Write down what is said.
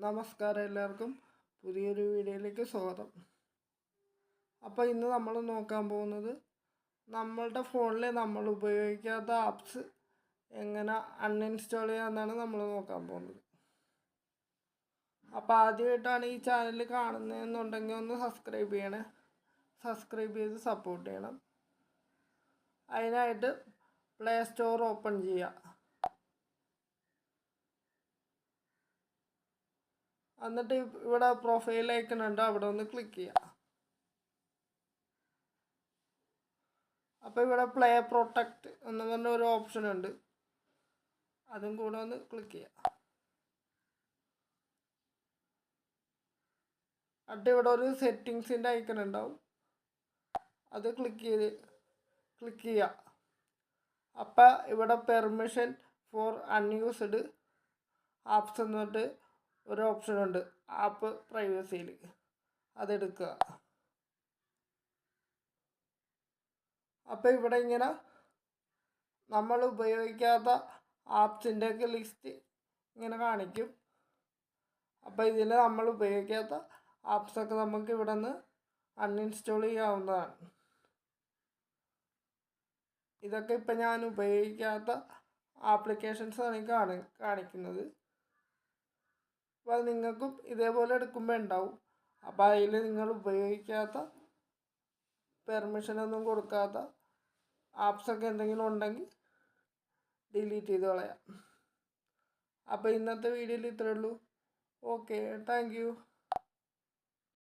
നമസ്കാരം, എല്ലാവർക്കും പുതിയൊരു വീഡിയോയിലേക്ക് സ്വാഗതം. അപ്പോൾ ഇന്ന് നമ്മൾ നോക്കാൻ പോകുന്നത് നമ്മളുടെ ഫോണിൽ നമ്മൾ ഉപയോഗിക്കാത്ത ആപ്സ് എങ്ങനെ അൺഇൻസ്റ്റാൾ ചെയ്യാമെന്നാണ് നമ്മൾ നോക്കാൻ പോകുന്നത്. അപ്പോൾ ആദ്യമായിട്ടാണ് ഈ ചാനൽ കാണുന്നതെന്നുണ്ടെങ്കിൽ ഒന്ന് സബ്സ്ക്രൈബ് ചെയ്യണേ. സബ്സ്ക്രൈബ് ചെയ്ത് സപ്പോർട്ട് ചെയ്യണം. അതിനായിട്ട് പ്ലേ സ്റ്റോർ ഓപ്പൺ ചെയ്യുക. എന്നിട്ട് ഇവിടെ പ്രൊഫൈൽ ഐക്കൺ ഉണ്ട്, അവിടെ ഒന്ന് ക്ലിക്ക് ചെയ്യുക. അപ്പോൾ ഇവിടെ പ്ലേ പ്രൊട്ടക്റ്റ് എന്ന് പറഞ്ഞ ഒരു ഓപ്ഷൻ ഉണ്ട്, അതും കൂടെ ഒന്ന് ക്ലിക്ക് ചെയ്യുക. എന്നിട്ട് ഇവിടെ ഒരു സെറ്റിങ്സിൻ്റെ ഐക്കൺ ഉണ്ടാവും, അത് ക്ലിക്ക് ചെയ്യുക. അപ്പോൾ ഇവിടെ പെർമിഷൻ ഫോർ അൺയൂസ്ഡ് ആപ്സ് എന്നിട്ട് ഒരു ഓപ്ഷൻ ഉണ്ട്, ആപ്പ് പ്രൈവസിയിൽ, അതെടുക്കുക. അപ്പോൾ ഇവിടെ ഇങ്ങനെ നമ്മൾ ഉപയോഗിക്കാത്ത ആപ്സിൻ്റെയൊക്കെ ലിസ്റ്റ് ഇങ്ങനെ കാണിക്കും. അപ്പോൾ ഇതിൽ നമ്മൾ ഉപയോഗിക്കാത്ത ആപ്സൊക്കെ നമുക്ക് ഇവിടെ നിന്ന് അൺഇൻസ്റ്റാൾ ചെയ്യാവുന്നതാണ്. ഇതൊക്കെ ഇപ്പം ഞാൻ ഉപയോഗിക്കാത്ത ആപ്ലിക്കേഷൻസാണ് കാണിക്കുന്നത്. അപ്പോൾ നിങ്ങൾക്കും ഇതേപോലെ എടുക്കുമ്പോൾ ഉണ്ടാവും. അപ്പോൾ അതിൽ നിങ്ങൾ ഉപയോഗിക്കാത്ത, പെർമിഷനൊന്നും കൊടുക്കാത്ത ആപ്സൊക്കെ എന്തെങ്കിലും ഉണ്ടെങ്കിൽ ഡിലീറ്റ് ചെയ്ത് കളയാം. അപ്പോൾ ഇന്നത്തെ വീഡിയോയിൽ ഇത്രയേ ഉള്ളൂ. Okay, thank you.